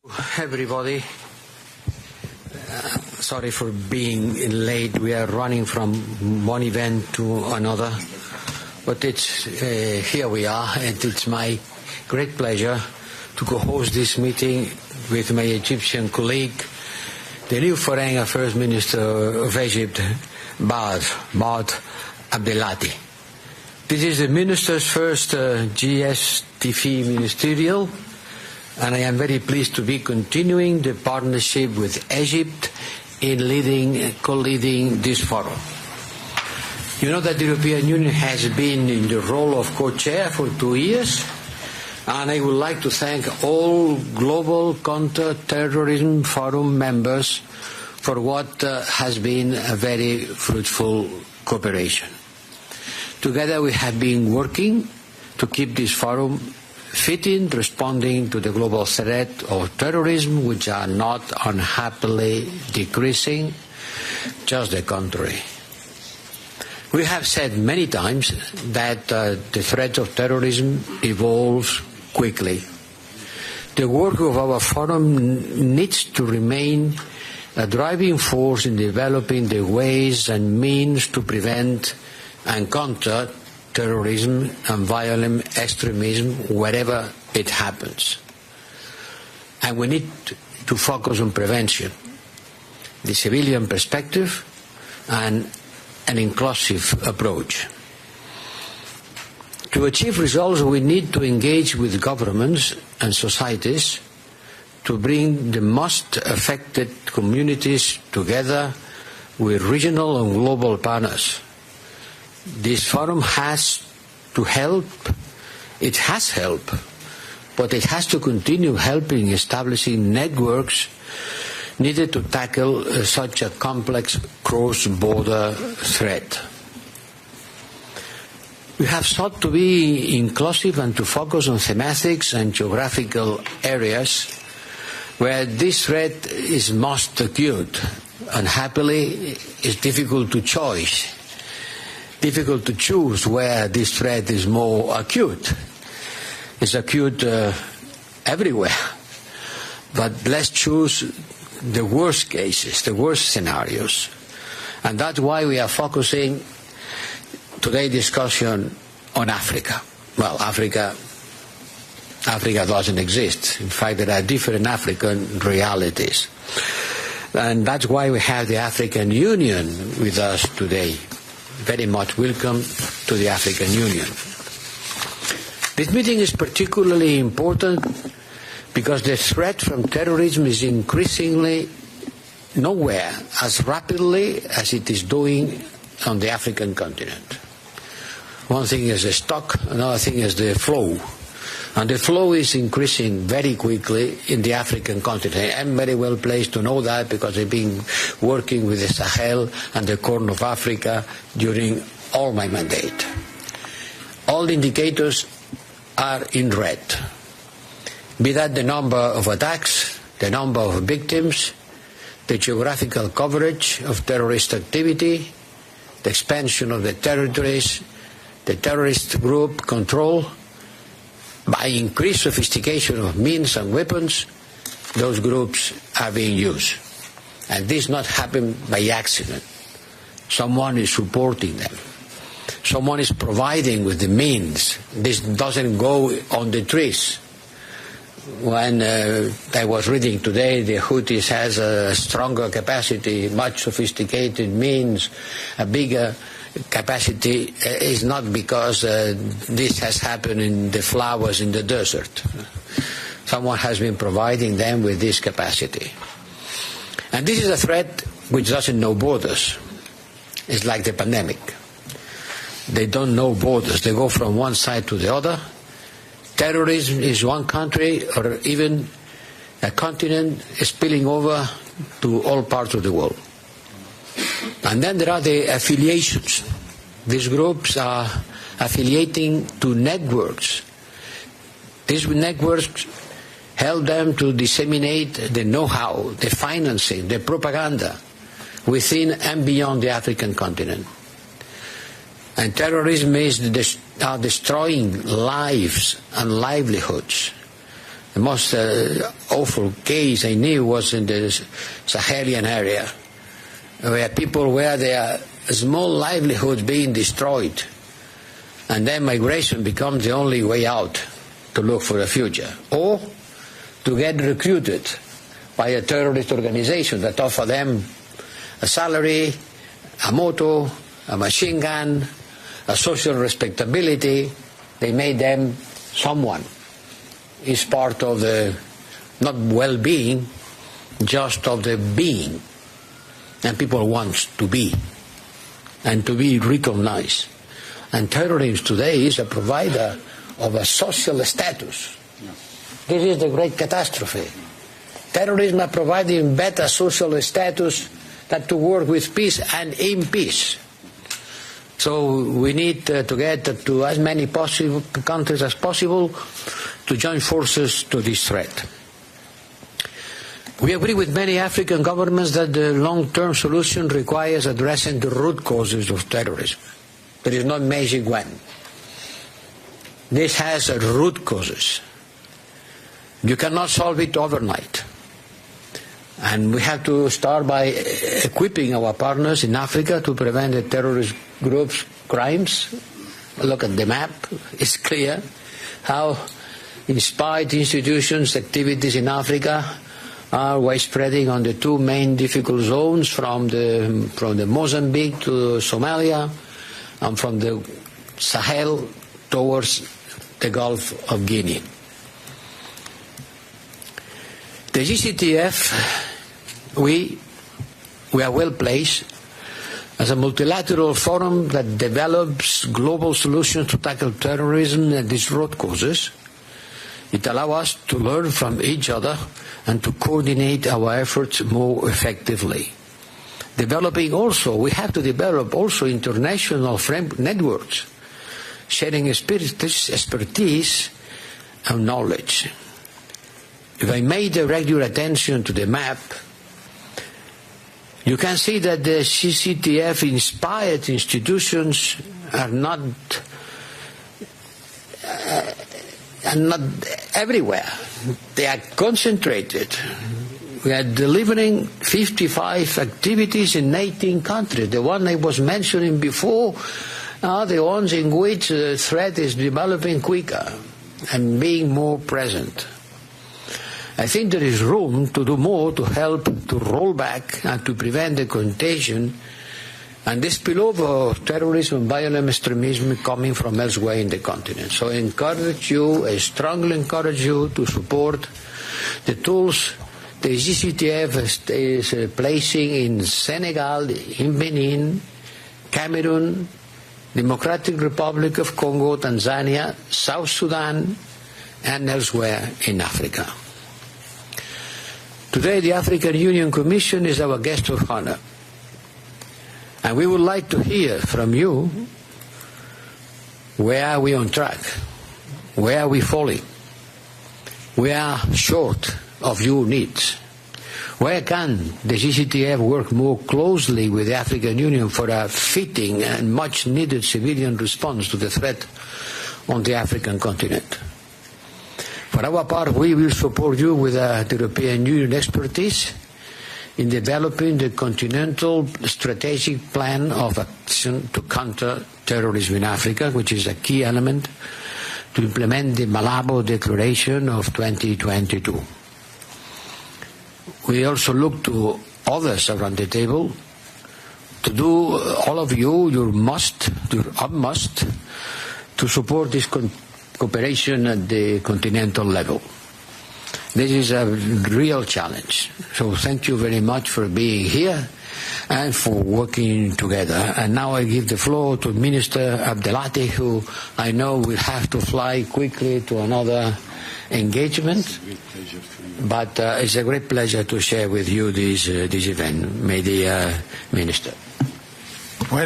Everybody, sorry for being late. We are running from one event to another, but it's here we are, and it's my great pleasure to co-host this meeting with my Egyptian colleague, the new Foreign Affairs Minister of Egypt, Bad Abdelati. This is the minister's first GSTV ministerial, and I am very pleased to be continuing the partnership with Egypt in co-leading this forum. You know that the European Union has been in the role of co-chair for 2 years, and I would like to thank all Global Counterterrorism Forum members for what has been a very fruitful cooperation. Together we have been working to keep this forum fit in responding to the global threat of terrorism, which are not unhappily decreasing, just the contrary. We have said many times that the threat of terrorism evolves quickly. The work of our forum needs to remain a driving force in developing the ways and means to prevent and counter terrorism and violent extremism wherever it happens. And we need to focus on prevention, the civilian perspective, and an inclusive approach. To achieve results, we need to engage with governments and societies to bring the most affected communities together with regional and global partners. This forum has to help. It has helped, but it has to continue helping establishing networks needed to tackle such a complex cross-border threat. We have sought to be inclusive and to focus on thematics and geographical areas where this threat is most acute. Unhappily, it's difficult to choose where this threat is more acute. It's acute everywhere. But let's choose the worst cases, the worst scenarios. And that's why we are focusing today's discussion on Africa. Well, Africa doesn't exist. In fact, there are different African realities. And that's why we have the African Union with us today. Very much welcome to the African Union. This meeting is particularly important because the threat from terrorism is increasingly nowhere as rapidly as it is doing on the African continent. One thing is the stock, another thing is the flow. And the flow is increasing very quickly in the African continent. I'm very well placed to know that because I've been working with the Sahel and the Corn of Africa during all my mandate. All indicators are in red. Be that the number of attacks, the number of victims, the geographical coverage of terrorist activity, the expansion of the territories, the terrorist group control. By increased sophistication of means and weapons, those groups are being used. And this not happen by accident. Someone is supporting them. Someone is providing with the means. This doesn't go on the trees. When I was reading today, the Houthis has a stronger capacity, much sophisticated means, a bigger capacity is not because this has happened in the flowers in the desert. Someone has been providing them with this capacity. And this is a threat which doesn't know borders. It's like the pandemic. They don't know borders. They go from one side to the other. Terrorism is one country or even a continent spilling over to all parts of the world. And then there are the affiliations. These groups are affiliating to networks. These networks help them to disseminate the know-how, the financing, the propaganda within and beyond the African continent. And terrorism is destroying lives and livelihoods. The most awful case I knew was in the Sahelian area, where people were their small livelihoods being destroyed, and then migration becomes the only way out to look for a future, or to get recruited by a terrorist organization that offer them a salary, a motor, a machine gun, a social respectability. They made them someone. It's part of the, not well-being, just of the being. And people want to be, and to be recognized. And terrorism today is a provider of a social status. This is the great catastrophe. Terrorism are providing better social status than to work with peace and in peace. So we need to get to as many possible countries as possible to join forces to this threat. We agree with many African governments that the long-term solution requires addressing the root causes of terrorism. There is no magic wand. This has root causes. You cannot solve it overnight. And we have to start by equipping our partners in Africa to prevent the terrorist groups' crimes. Look at the map. It's clear how inspired institutions' activities in Africa are widespreading on the two main difficult zones, from the Mozambique to Somalia, and from the Sahel towards the Gulf of Guinea. The GCTF, we are well placed as a multilateral forum that develops global solutions to tackle terrorism and its root causes. It allows us to learn from each other and to coordinate our efforts more effectively. We have to develop also international networks, sharing expertise and knowledge. If I made a regular attention to the map, you can see that the CCTF-inspired institutions are not everywhere. They are concentrated. We are delivering 55 activities in 18 countries. The one I was mentioning before are the ones in which the threat is developing quicker and being more present. I think there is room to do more to help to roll back and to prevent the contagion and the spillover of terrorism and violent extremism coming from elsewhere in the continent. So I strongly encourage you to support the tools the GCTF is placing in Senegal, in Benin, Cameroon, Democratic Republic of Congo, Tanzania, South Sudan, and elsewhere in Africa. Today, the African Union Commission is our guest of honor. And we would like to hear from you, where are we on track? Where are we falling? We are short of your needs. Where can the GCTF work more closely with the African Union for a fitting and much needed civilian response to the threat on the African continent? For our part, we will support you with the European Union expertise in developing the continental strategic plan of action to counter terrorism in Africa, which is a key element to implement the Malabo Declaration of 2022. We also look to others around the table to do, all of you, your utmost to support this cooperation at the continental level. This is a real challenge. So thank you very much for being here and for working together. And now I give the floor to Minister Abdelati, who I know will have to fly quickly to another engagement. But it's a great pleasure to share with you this event. May the Minister.